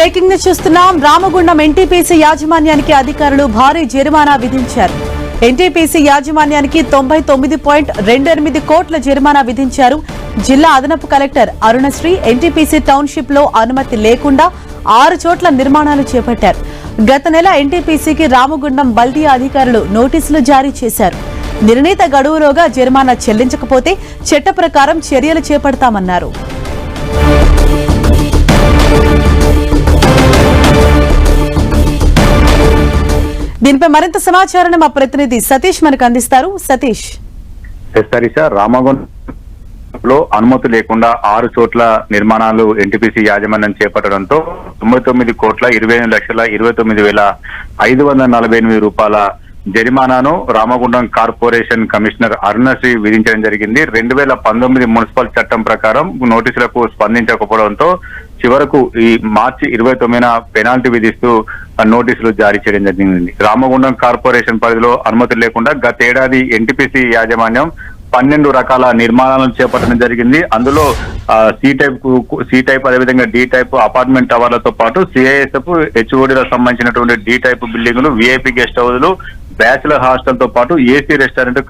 Breaking news చూస్తున్నాం. Ramagundam NTPC యాజమాన్యానికి అధికారులు భారీ జరిమానా విధించారు. ఎన్టీపీసీ యాజమాన్యానికి 99.28 కోట్ల జరిమానా విధించారు. జిల్లా అదనపు కలెక్టర్ అరుణశ్రీ ఎన్టీపీసీ టౌన్షిప్ లో అనుమతి లేకుండా 6 చోట్ల నిర్మాణాలు చేపట్టారు. గత నెల ఎన్టీపీసీకి రామగుండం బల్దియా అధికారులు నోటీసులు జారీ చేశారు. నిర్ణీత గడువులోగా జరిమానా చెల్లించకపోతే చట్ట ప్రకారం చర్యలు చేపడతామన్నారు. దీనిపై మరింత సమాచారాన్ని మా ప్రతినిధి సతీష్ మనకు అందిస్తారు. సతీష్, రామగుండంలో అనుమతి లేకుండా 6 చోట్ల నిర్మాణాలు ఎన్టీపీసీ యాజమాన్యం చేపట్టడంతో 99,29,29,548 రూపాయల జరిమానాను రామగుండం కార్పొరేషన్ కమిషనర్ అరుణశ్రీ విధించడం జరిగింది. 2019 మున్సిపల్ చట్టం ప్రకారం నోటీసులకు స్పందించకపోవడంతో చివరకు ఈ మార్చి 29న పెనాల్టీ విధిస్తూ నోటీసులు జారీ చేయడం జరిగింది. రామగుండం కార్పొరేషన్ పరిధిలో అనుమతి లేకుండా గతేడాది ఎన్టీపీసీ యాజమాన్యం 12 రకాల నిర్మాణాలను చేపట్టడం జరిగింది. అందులో సి టైప్ అదేవిధంగా డి టైప్ అపార్ట్మెంట్ టవర్లతో పాటు సిఐఎస్ఎఫ్ హెచ్ఓడిలకు సంబంధించినటువంటి డి టైప్ బిల్డింగులు, విఐపి గెస్ట్ హౌస్లు, బ్యాచిలర్ హాస్టల్ తో పాటు ఏసీ రెస్టారెంట్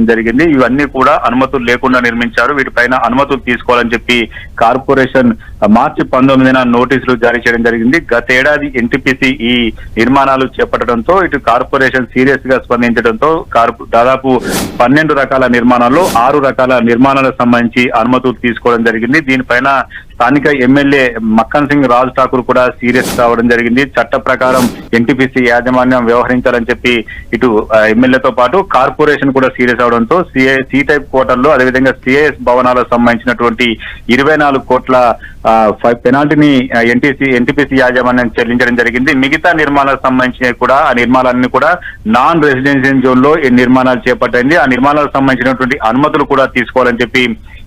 జరిగింది. ఇవన్నీ కూడా అనుమతులు లేకుండా నిర్మించారు. వీటిపైన అనుమతులు తీసుకోవాలని చెప్పి కార్పొరేషన్ మార్చి 19న నోటీసులు జారీ చేయడం జరిగింది. గతేడాది ఎన్టీపీసీ ఈ నిర్మాణాలు చేపట్టడంతో ఇటు కార్పొరేషన్ సీరియస్ గా స్పందించడంతో దాదాపు 12 రకాల నిర్మాణాల్లో 6 రకాల నిర్మాణాలకు సంబంధించి అనుమతులు తీసుకోవడం జరిగింది. దీనిపైన స్థానిక ఎమ్మెల్యే మక్కన్ సింగ్ రాజ్ ఠాకూర్ కూడా సీరియస్ కావడం జరిగింది. చట్ట ప్రకారం ఎన్టీపీసీ యాజమాన్యం వ్యవహరించాలని చెప్పి ఇటు ఎమ్మెల్యేతో పాటు కార్పొరేషన్ కూడా సీరియస్ అవడంతో సి టైప్ క్వార్టర్లు అదేవిధంగా సిఐఎస్ భవనాలకు సంబంధించినటువంటి 24 కోట్ల పెనాల్టీని ఎన్టీపీసీ యాజమాన్యం చెల్లించడం జరిగింది. మిగతా నిర్మాణాలకు సంబంధించిన కూడా ఆ నిర్మాణాలన్నీ కూడా నాన్ రెసిడెన్షియల్ జోన్ లో ఈ నిర్మాణాలు చేపట్టింది. ఆ నిర్మాణాలకు సంబంధించినటువంటి అనుమతులు కూడా తీసుకోవాలని చెప్పి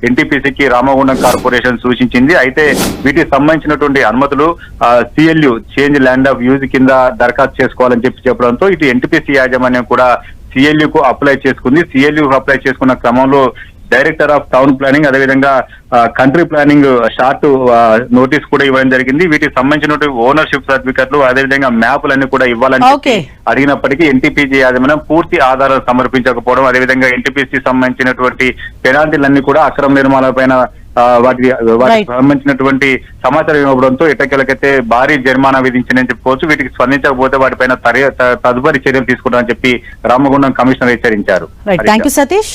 ఎన్టీపీసీకి రామగుండం కార్పొరేషన్ సూచించింది. అయితే వీటికి సంబంధించినటువంటి అనుమతులు సిఎల్యు చేంజ్ ల్యాండ్ ఆఫ్ యూజ్ కింద దరఖాస్తు చేసుకోవాలని చెప్పడంతో ఇటు ఎన్టీపీసీ యాజమాన్యం కూడా సిఎల్యుకు అప్లై చేసుకుంది. సిఎల్యుకు అప్లై చేసుకున్న క్రమంలో డైరెక్టర్ ఆఫ్ టౌన్ ప్లానింగ్ అదేవిధంగా కంట్రీ ప్లానింగ్ షార్ట్ నోటీస్ కూడా ఇవ్వడం జరిగింది. వీటికి సంబంధించినటువంటి ఓనర్షిప్ సర్టిఫికెట్లు అదేవిధంగా మ్యాపులన్నీ కూడా ఇవ్వాలని అడిగినప్పటికీ ఎన్టీపీసీ యాజమాన్యం పూర్తి ఆధారాలు సమర్పించకపోవడం అదేవిధంగా ఎన్టీపీసీ సంబంధించినటువంటి పెనాల్టీలన్నీ కూడా అక్రమ నిర్మాణాలపైన వాటికి సంబంధించినటువంటి సమాచారం ఇవ్వడంతో ఎట్టకేలకైతే భారీ జరిమానా విధించిందని చెప్పుకోవచ్చు. వీటికి స్పందించకపోతే వాటిపైన తదుపరి చర్యలు తీసుకుంటామని చెప్పి రామగుండం కమిషనర్ హెచ్చరించారు. థాంక్యూ సతీష్.